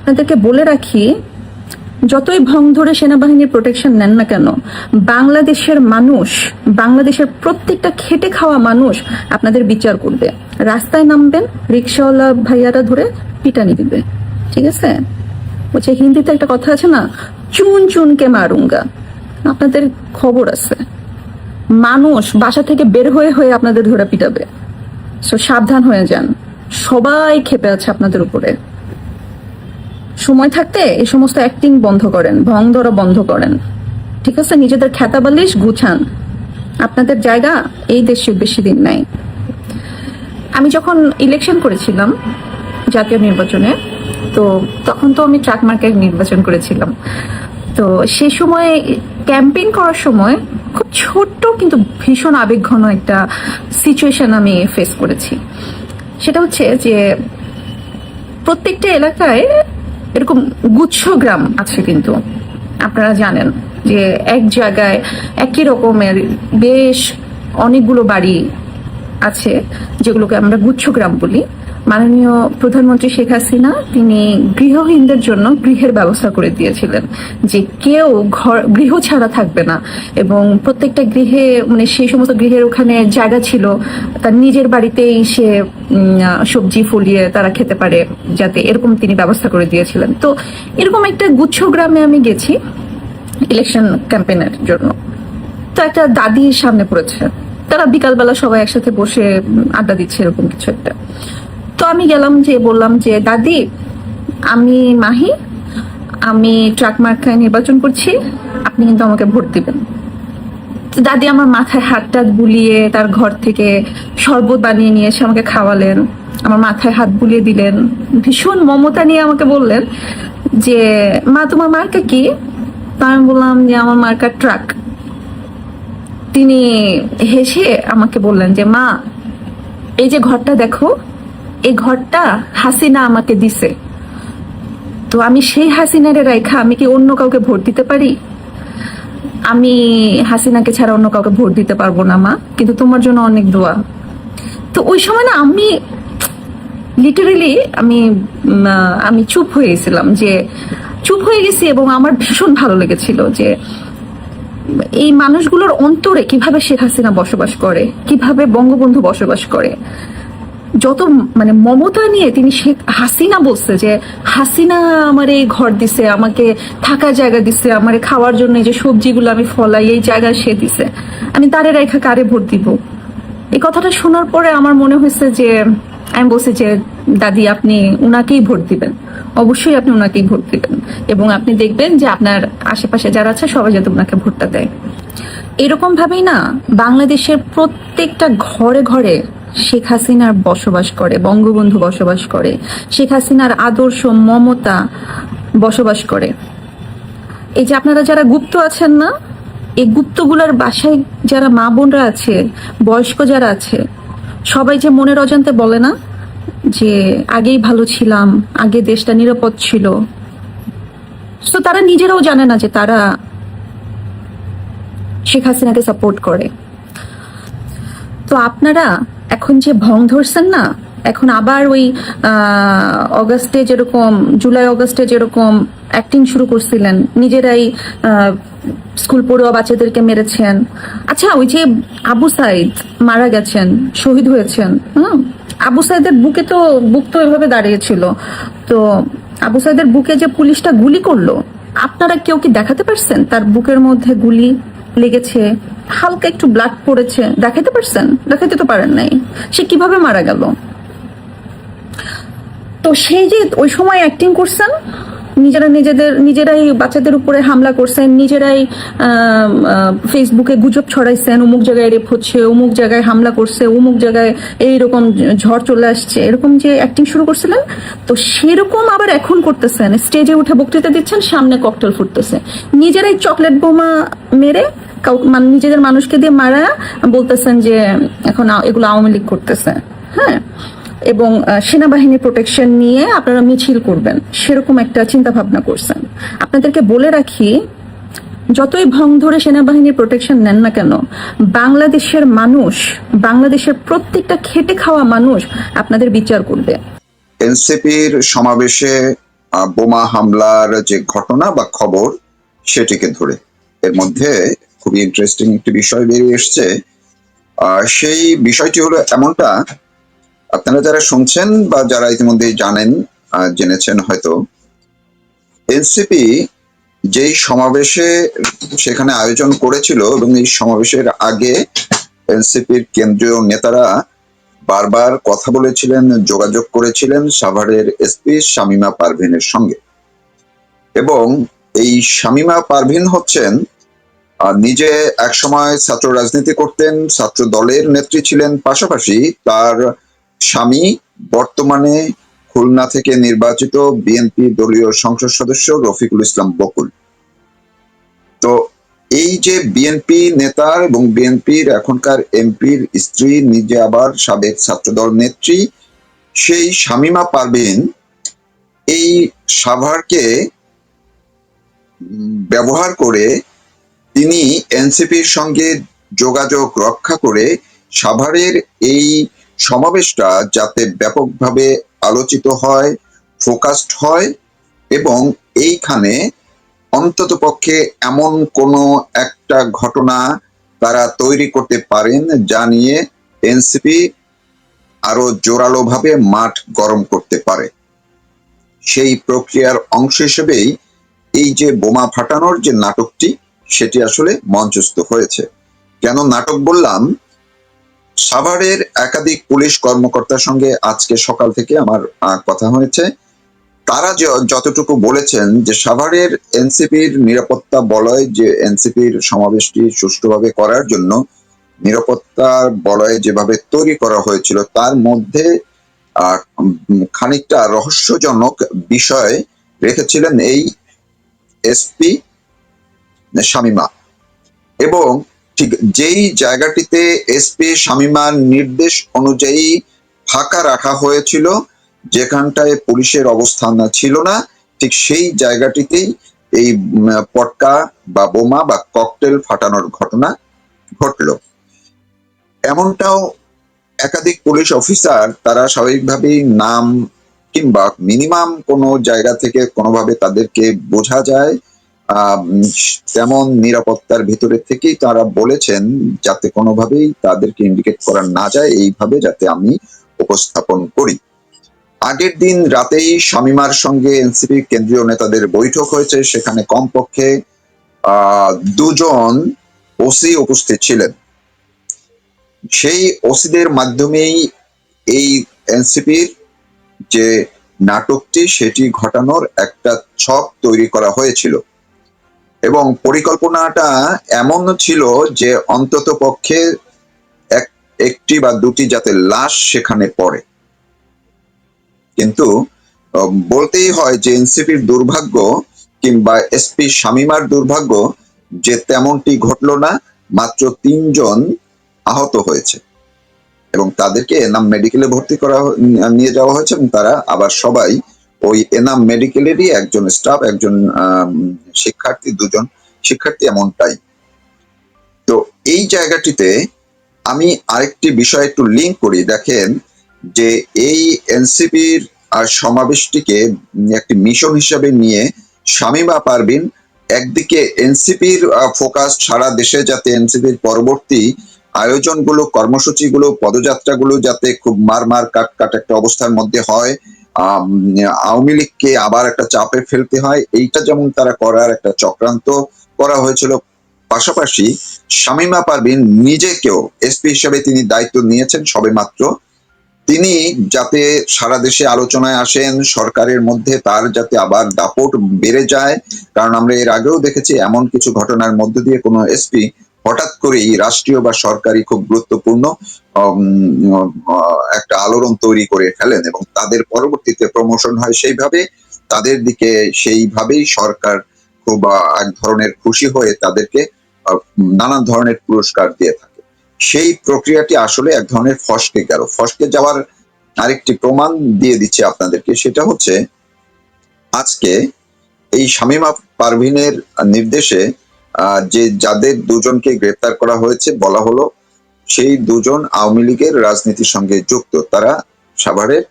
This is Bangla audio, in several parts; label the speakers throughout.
Speaker 1: আপনাদেরকে বলে রাখি, যতই ভং ধরে সেনাবাহিনীর প্রোটেকশন নেন না কেন, বাংলাদেশের মানুষ, বাংলাদেশের প্রত্যেকটা খেটে খাওয়া মানুষ আপনাদের বিচার করবে। রাস্তায় নামবেন, রিক্সাওয়ালা ভাইয়ারা ধরে পিটানি দিবে। ঠিক আছে? বলছে হিন্দিতে একটা কথা আছে না, চুন চুনকে মারুঙ্গা। আপনাদের খবর আছে, মানুষ বাসা থেকে বের হয়ে হয়ে আপনাদের ধরে পিটাবে। সো সাবধান হয়ে যান, সবাই ক্ষেপে আছে আপনাদের উপরে। সময় থাকতে এই সমস্ত অ্যাক্টিং বন্ধ করেন, ভং ধরা বন্ধ করেন। ঠিক আছে? নিজেদের খেতাবালিশ গুছান। আপনাদের জায়গা এই দেশে বেশি দিন নাই। আমি যখন ইলেকশন করেছিলাম জাতীয় নির্বাচনে, তো তখন তো আমি ট্রাক মার্কেট নির্বাচন করেছিলাম। তো সেই সময় ক্যাম্পেইন করার সময় খুব ছোট্ট কিন্তু ভীষণ আবেগঘন একটা সিচুয়েশন আমি ফেস করেছি। সেটা হচ্ছে যে প্রত্যেকটা এলাকায় এরকম গুচ্ছ গ্রাম আছে, কিন্তু আপনারা জানেন যে এক জায়গায় একই রকমের বেশ অনেকগুলো বাড়ি আছে, যেগুলোকে আমরা গুচ্ছ গ্রাম বলি। মাননীয় প্রধানমন্ত্রী শেখ হাসিনা তিনি গৃহহীনদের জন্য গৃহের ব্যবস্থা করে দিয়েছিলেন, যে কেউ গৃহ ছাড়া থাকবে না। এবং প্রত্যেকটা গৃহে, মানে সেই সমস্ত গৃহের ওখানে জায়গা ছিল, তার নিজের বাড়িতেই সে সবজি ফলিয়ে তারা খেতে পারে, যাতে এরকম তিনি ব্যবস্থা করে দিয়েছিলেন। তো এরকম একটা গুচ্ছ গ্রামে আমি গেছি ইলেকশন ক্যাম্পেইনের জন্য। তো একটা দাদির সামনে পড়েছে, তারা বিকালবেলা সবাই একসাথে বসে আড্ডা দিচ্ছে, এরকম কিছু একটা। তো আমি গেলাম, যে বললাম যে দাদি, আমি মাহি, আমি ট্রাক মার্কায় নির্বাচন করছি, আপনি কিন্তু আমাকে ভোট দিবেন। দাদি আমার মাথায় হাত টাত বুলিয়ে তার ঘর থেকে শরবত বানিয়ে নিয়ে এসে আমাকে খাওয়ালেন, আমার মাথায় হাত বুলিয়ে দিলেন, ভীষণ মমতা নিয়ে আমাকে বললেন যে মা তোমার মার্কা কি? তা আমি বললাম যে আমার মার্কা ট্রাক। তিনি হেসে আমাকে বললেন যে মা, এই যে ঘরটা দেখো, এই ঘরটা হাসিনা আমাকে দিছে। তো আমি সেই হাসিনারে রাইখা আমি কি অন্য কাউকে ভোট দিতে পারি? আমি হাসিনাকে ছাড়া অন্য কাউকে ভোট দিতে পারবো না মা, কিন্তু তোমার জন্য অনেক দোয়া। তো ওই সময় না আমি লিটারেলি আমি চুপ হয়ে গেছিলাম, যে চুপ হয়ে গেছি। এবং আমার ভীষণ ভালো লেগেছিল যে এই মানুষগুলোর অন্তরে কিভাবে শেখ হাসিনা বসবাস করে, কিভাবে বঙ্গবন্ধু বসবাস করে। যত মানে মমতা নিয়ে তিনি শেখ হাসিনা বলছে যে হাসিনা আমার এই ঘর দিছে, আমাকে থাকার জায়গা দিছে, আমার খাওয়ার জন্য এই যে সবজিগুলো আমি ফলাই, এই জায়গা সে দিছে, আমি তারে রেখা কারে ভোট দিব। এই কথাটা শোনার পরে আমার মনে হয়েছে যে আমি বলছি যে দাদি, আপনি উনাকেই ভোট দিবেন, অবশ্যই আপনি উনাকেই ভোট দিবেন, এবং আপনি দেখবেন যে আপনার আশেপাশে যারা আছে সবাই যাতে উনাকে ভোটটা দেয়। এরকম ভাবেই না বাংলাদেশের প্রত্যেকটা ঘরে ঘরে শেখ হাসিনার বসবাস করে, বঙ্গবন্ধু বসবাস করে, শেখ হাসিনার আদর্শ মমতা বসবাস করে। এই যে আপনারা যারা গুপ্ত আছেন না, এই গুপ্তগুলার বাসায় যারা মা বোনরা আছে, বয়স্ক যারা আছে, সবাই যে মনের অজান্তে বলে না যে আগেই ভালো ছিলাম, আগে দেশটা নিরাপদ ছিল, তো তারা নিজেরাও জানে না যে তারা শেখ হাসিনাকে সাপোর্ট করে। তো আপনারা এখন যে ভং ধরছেন না, এখন আবার ওই অগাস্টে যেরকম, জুলাই অগাস্টে যেরকম অ্যাক্টিং শুরু করছিলেন, নিজেরাই স্কুল পড়ুয়া বাচ্চাদেরকে মেরেছেন। আচ্ছা, ওই যে আবু সাইদ মারা গেছেন, শহীদ হয়েছেন, আবু সাইদের বুক তো এভাবে দাঁড়িয়েছিল। তো আবু সাইদের বুকে যে পুলিশটা গুলি করলো, আপনারা কেউ কি দেখাতে পারছেন তার বুকের মধ্যে গুলি লেগেছে, হালকা একটু ব্লাড পড়েছে? দেখাতে পারছেন? দেখাতে তো পারেন নাই। সে কিভাবে মারা গেল? তো সেই যে ওই সময় অ্যাক্টিং করছেন, নিজেরাই বাচ্চাদের উপরে হামলা করছেন, নিজেরাই ফেসবুকে গুজব ছড়াইছেন, অমুক জায়গায় রেপ হচ্ছে, অমুক জায়গায় হামলা করছে, অমুক জায়গায় এইরকম ঝড় চলে আসছে, এরকম যে অ্যাক্টিং শুরু করছিলেন, তো সেরকম আবার এখন করতেছেন। স্টেজে উঠে বক্তৃতা দিচ্ছেন, সামনে ককটেল ফুটতেছে, নিজেরাই চকলেট বোমা মেরে নিজেদের মানুষকে দিয়ে মারা বলতেছেন যে এখন এগুলো আওয়ামী লীগ করতেছে। হ্যাঁ, এবং সেনাবাহিনীর প্রোটেকশন নিয়ে আপনারা মিছিল করবেন, সেরকম একটা চিন্তা ভাবনা করছেন। আপনাদেরকে বলে রাখি, যতই ভং ধরে সেনাবাহিনীর প্রোটেকশন নেন না কেন, বাংলাদেশের মানুষ, বাংলাদেশের প্রত্যেকটা খেটে খাওয়া মানুষ আপনাদের বিচার করবে।
Speaker 2: এনসিপির সমাবেশে বোমা হামলার যে ঘটনা বা খবর সেটিকে ধরে। এর মধ্যে খুবই ইন্টারেস্টিং একটি বিষয় বেরিয়ে এসছে। সেই বিষয়টি হলো এমনটা, আপনারা যারা শুনছেন বা যারা ইতিমধ্যে জানেন, জেনেছেন হয়তো, এনসিপি যেই সমাবেশে সেখানে আয়োজন করেছিল এবং এই সমাবেশের আগে এনসিপির কেন্দ্রীয় নেতারা বারবার কথা বলেছিলেন, যোগাযোগ করেছিলেন সাভারের এসপি শামীমা পারভীনের সঙ্গে। এবং এই শামীমা পারভীন হচ্ছেন নিজে একসময় ছাত্র রাজনীতি করতেন, ছাত্র দলের নেত্রী ছিলেন, পাশাপাশি তার স্বামী বর্তমানে খুলনা থেকে নির্বাচিত বিএনপি দলীয় সংসদ সদস্য রফিকুল ইসলাম বকুল। তো এই যে বিএনপি নেতা এবং বিএনপির এখনকার এমপির স্ত্রী, নিজে আবার সাবেক ছাত্রদল নেত্রী, সেই শামীমা পারভীন এই সাভারকে ব্যবহার করে তিনি এনসিপির সঙ্গে যোগাযোগ রক্ষা করে সাভারের এই সমাবেশটা যাতে ব্যাপকভাবে আলোচিত হয়, ফোকাসড হয় এবং এইখানে অন্ততপক্ষে এমন কোনো একটা ঘটনা তারা তৈরি করতে পারেন যা নিয়ে এনসিপি আরো জোরালোভাবে মাঠ গরম করতে পারে। সেই প্রক্রিয়ার অংশ হিসেবেই এই যে বোমা ফাটানোর যে নাটকটি, সেটি আসলে মঞ্চস্থ হয়েছে। কেন নাটক বললাম? সাভারের একাধিক পুলিশ কর্মকর্তার সঙ্গে আজকে সকাল থেকে আমার কথা হয়েছে। তারা যতটুকু বলেছেন যে সাভারের এনসিপির নিরাপত্তা বলয়, যে এনসিপির সমাবেশটি সুষ্ঠুভাবে করার জন্য নিরাপত্তার বলয় যেভাবে তৈরি করা হয়েছিল, তার মধ্যে খানিকটা রহস্যজনক বিষয় রেখেছিলেন এই এসপি শামীমা। এবং ঠিক যেই জায়গাটিতে এসপি শামীমার নির্দেশ অনুযায়ী ফাঁকা রাখা হয়েছিল, যেখানটায় পুলিশের অবস্থান ছিল না, ঠিক সেই জায়গাটিতেই এই পটকা বা বোমা বা ককটেল ফাটানোর ঘটনা ঘটল। এমনটাও একাধিক পুলিশ অফিসার তারা স্বাভাবিকভাবেই নাম কিংবা মিনিমাম কোনো জায়গা থেকে কোনোভাবে তাদেরকে বোঝা যায় তেমন নিরাপত্তার ভিতরে থেকেই তারা বলেছেন যাতে কোনোভাবেই তাদেরকে ইন্ডিকেট করা না যায়, এইভাবে যাতে আমি উপস্থাপন করি। আগের দিন রাতেই শামীমার সঙ্গে এনসিপি কেন্দ্রীয় নেতাদের বৈঠক হয়েছে, সেখানে কমপক্ষে 2জন ওসি উপস্থিত ছিলেন। সেই ওসিদের মাধ্যমেই এই এনসিপির যে নাটকটি সেটি ঘটানোর একটা ছক তৈরি করা হয়েছিল এবং পরিকল্পনাটা এমন ছিল যে অন্তত পক্ষে একটি বা দুটি যাতে লাশ সেখানে পড়ে। কিন্তু বলতেই হয় যে এনসিপির দুর্ভাগ্য কিংবা এসপি শামীমার দুর্ভাগ্য যে তেমনটি ঘটল না, মাত্র 3জন আহত হয়েছে এবং তাদেরকে এনাম মেডিকেলে ভর্তি করা নিয়ে যাওয়া হয়েছে এবং তারা আবার সবাই ওই এনাম মেডিকেলেরই একজন স্টাফ, একজন শিক্ষার্থী, 2জন শিক্ষার্থী, এমনটাই। তো এই জায়গাটিতে আমি আরেকটি বিষয় একটু লিঙ্ক করি। দেখেন যে এই এনসিপির সমাবেশটিকে একটি মিশন হিসাবে নিয়ে শামীমা পারভীন একদিকে এনসিপির ফোকাস সারা দেশে যাতে এনসিপির পরবর্তী আয়োজনগুলো, কর্মসূচিগুলো, পদযাত্রাগুলো যাতে খুব মার কাট কাট একটা অবস্থার মধ্যে হয়, আওয়ামী লীগকে আবার একটা চাপে ফেলতে হয়, এইটা যেমন তারা করার একটা চক্রান্ত করা হয়েছিল। পাশাপাশি শামীমা পারভীন নিজেকেও এসপি হিসেবে তিনি দায়িত্ব নিয়েছেন সবেমাত্র, তিনি যাতে সারা দেশে আলোচনায় আসেন, সরকারের মধ্যে তার যাতে আবার দাপট বেড়ে যায়। কারণ আমরা এর আগেও দেখেছি এমন কিছু ঘটনার মধ্য দিয়ে কোনো এসপি হঠাৎ করেই রাষ্ট্রীয় বা সরকারি খুব গুরুত্বপূর্ণ একটা আলোড়ন তৈরি করে ফেলেন এবং তাদের পরবর্তীতে প্রমোশন হয় সেইভাবে, তাদের দিকে সেইভাবেই সরকার খুব এক ধরনের খুশি হয়ে তাদেরকে নানান ধরনের পুরস্কার দিয়ে থাকে। সেই প্রক্রিয়াটি আসলে এক ধরনের ফসকে যাওয়ার আরেকটি প্রমাণ দিয়ে দিচ্ছে আপনাদেরকে। সেটা হচ্ছে আজকে এই শামীমা পারভীনের নির্দেশে যে যাদের 2জনকে গ্রেপ্তার করা হয়েছে, বলা হলো সেই 2জন আওয়ামী লীগের রাজনীতির সঙ্গে যুক্ত। তারা সাভারের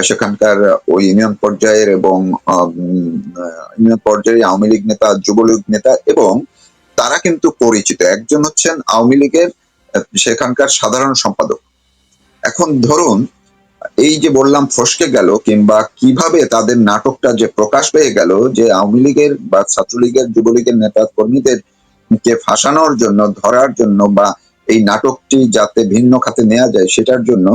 Speaker 2: সেখানকার ওই ইউনিয়ন পর্যায়ের এবং ইউনিয়ন পর্যায়ে আওয়ামী লীগ নেতা, যুবলীগ নেতা, এবং তারা কিন্তু পরিচিত। একজন হচ্ছেন আওয়ামী লীগের সেখানকার সাধারণ সম্পাদক। এখন ধরুন এই যে বললাম ফসকে গেল, কিংবা কিভাবে তাদের নাটকটা যে প্রকাশ পেয়ে গেল, যে আওয়ামী লীগের বা ছাত্রলীগের, যুবলীগের নেতা কর্মীদের কে ফাঁসানোর জন্য, ধরার জন্য, বা এই নাটকটি যাতে ভিন্ন খাতে নেওয়া যায় সেটার জন্য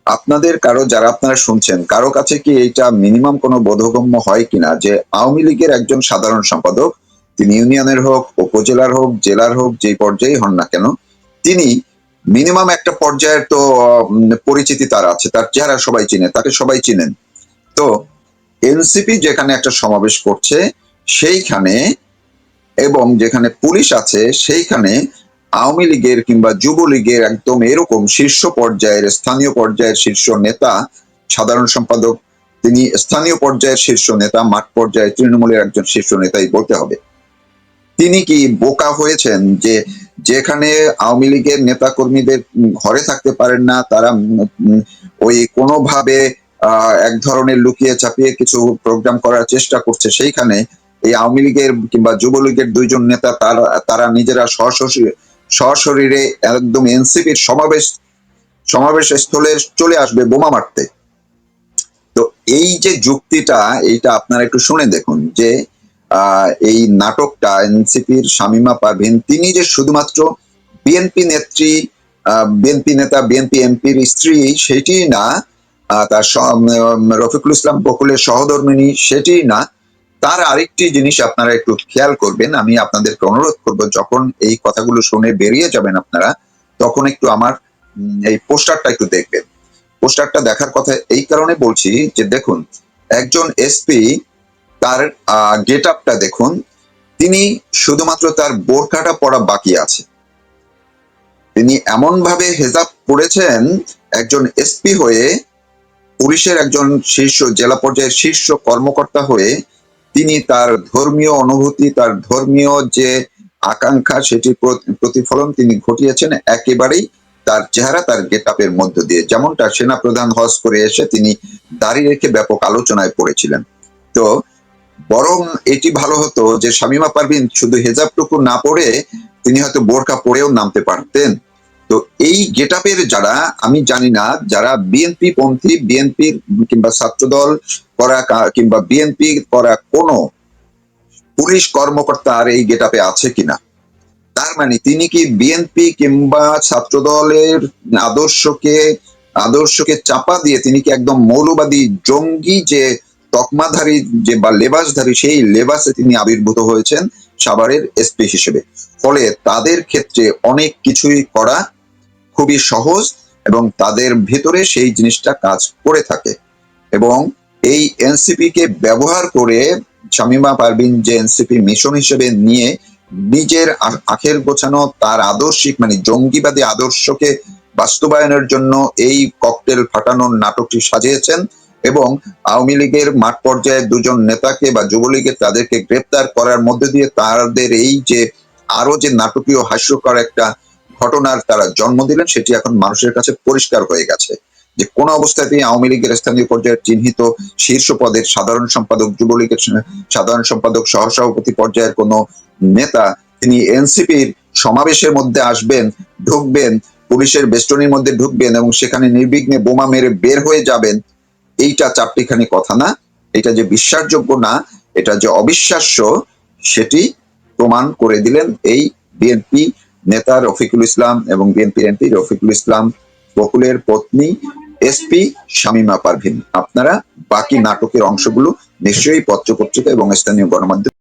Speaker 2: আপনাদের কারো, যারা আপনারা শুনছেন, কারো কাছে কি এইটা মিনিমাম কোনো বোধগম্য হয় কিনা যে আওয়ামী লীগের একজন সাধারণ সম্পাদক, তিনি ইউনিয়নের হোক, উপজেলার হোক, জেলার হোক, যে পর্যায়ে হন না কেন, তিনি মিনিমাম একটা পর্যায়ের তো পরিচিতি তার আছে, তার চেহারা সবাই চিনে, তাকে সবাই চিনেন। তো এনসিপি যেখানে একটা সমাবেশ করছে সেইখানে, এবং যেখানে পুলিশ আছে সেইখানে আওয়ামী লীগের কিংবা যুবলীগের একদম এরকম শীর্ষ পর্যায়ের, স্থানীয় পর্যায়ের শীর্ষ নেতা, সাধারণ সম্পাদক, তিনি স্থানীয় পর্যায়ের শীর্ষ নেতা, মাঠ পর্যায়ে তৃণমূলের একজন শীর্ষ নেতাই বলতে হবে, তিনি কি বোকা হয়েছেন যে যেখানে আওয়ামী লীগের নেতা কর্মীদের ঘরে থাকতে পারেন না, তারা ওই কোনোভাবে এক ধরনের লুকিয়ে চাপিয়ে কিছু প্রোগ্রাম করার চেষ্টা করছে, সেইখানে এই আওয়ামী লীগের কিংবা যুবলীগের দুইজন নেতা তারা নিজেরা সশরীরে একদম এনসিপির সমাবেশ স্থলে চলে আসবে বোমা মারতে? তো এই যে যুক্তিটা, এইটা আপনারা একটু শুনে দেখুন যে এই নাটকটা এনসিপির শামীমা পারভীন, তিনি যে শুধুমাত্র বিএনপি নেত্রী, বিএনপি নেতা, বিএনপি এমপির স্ত্রী সেটি না, তার রফিকুল ইসলাম বকুলের সহধর্মিণী সেটি না, তার আরেকটি জিনিস আপনারা একটু খেয়াল করবেন। আমি আপনাদেরকে অনুরোধ করব, যখন এই কথাগুলো শুনে বেরিয়ে যাবেন আপনারা, তখন একটু আমার এই পোস্টারটা একটু দেখবেন। পোস্টারটা দেখার কথা এই কারণে বলছি যে দেখুন, একজন এসপি, তার গেট আপটা দেখুন, তিনি শুধুমাত্র তার বোরকাটা পরা বাকি আছে, তিনি এমন ভাবে হেজাব পড়েছেন একজন এসপি হয়ে, পুলিশের একজন শীর্ষ, জেলা পর্যায়ের শীর্ষ কর্মকর্তা হয়ে, তিনি তার ধর্মীয় অনুভূতি, তার ধর্মীয় যে আকাঙ্ক্ষা, সেটির প্রতিফলন তিনি ঘটিয়েছেন একেবারেই তার চেহারা, তার গেট আপের মধ্য দিয়ে। যেমনটা সেনাপ্রধান হজ করে এসে তিনি দাড়ি রেখে ব্যাপক আলোচনায় পড়েছিলেন। তো বরং এটি ভালো হতো যে শামীমা পারভীন শুধু হেজাবটুকু না পড়ে তিনি হয়তো বোরকা পরেও নামতে পারতেন। তো এই গেট আপের যারা, আমি জানি না যারা বিএনপি পন্থী, বিএনপির কিংবা ছাত্রদল করা কিংবা বিএনপি করা কোনো পুলিশ কর্মকর্তা আর এই গেট আপে আছে কিনা। তার মানে তিনি কি বিএনপি কিংবা ছাত্রদলের আদর্শকে চাপা দিয়ে তিনি কি একদম মৌলবাদী, জঙ্গি যে তকমাধারী যে বা লেবাসধারী, সেই লেবাসে তিনি আবির্ভূত হয়েছেন সাভারের এসপি হিসেবে। ফলে তাদের ক্ষেত্রে অনেক কিছুই করা খুবই সহজ, এবং তাদের ভিতরে সেই জিনিসটা কাজ করে থাকে। এবং এই এনসিপি কে ব্যবহার করে শামীমা পারভীন যে এনসিপি মিশন হিসেবে নিয়ে নিজের আখের গোছানো তার আদর্শিক, মানে জঙ্গিবাদী আদর্শকে বাস্তবায়নের জন্য এই ককটেল ফাটানোর নাটকটি সাজিয়েছেন, এবং আওয়ামী লীগের মাঠ পর্যায়ে দুজন নেতাকে বা যুবলীগের তাদেরকে গ্রেপ্তার করার মধ্যে দিয়ে তাদের এই যে আরো যে নাটকীয় হাস্যকর একটা ঘটনার তারা জন্ম দিলেন, সেটি এখন মানুষের কাছে পরিষ্কার হয়ে গেছে যে কোন অবস্থাতেই আওয়ামী লীগের স্থানীয় পর্যায়ের চিহ্নিত শীর্ষ পদের সাধারণ সম্পাদক, যুবলীগের সাধারণ সম্পাদক, সহসভাপতি পর্যায়ের কোন নেতা তিনি এনসিপির সমাবেশের মধ্যে আসবেন, ঢুকবেন, পুলিশের বেষ্টনীর মধ্যে ঢুকবেন এবং সেখানে নির্বিঘ্নে বোমা মেরে বের হয়ে যাবেন, এইটা চারটিখানি কথা না। এটা যে বিশ্বাসযোগ্য না, এটা যে অবিশ্বাস্য, সেটি প্রমাণ করে দিলেন এই বিএনপি নেতা রফিকুল ইসলাম এবং বিএনপি এমপি রফিকুল ইসলাম বকুলের পত্নী এসপি শামীমা পারভীন। আপনারা বাকি নাটকের অংশগুলো নিশ্চয়ই পত্র পত্রিকা এবং স্থানীয় গণমাধ্যম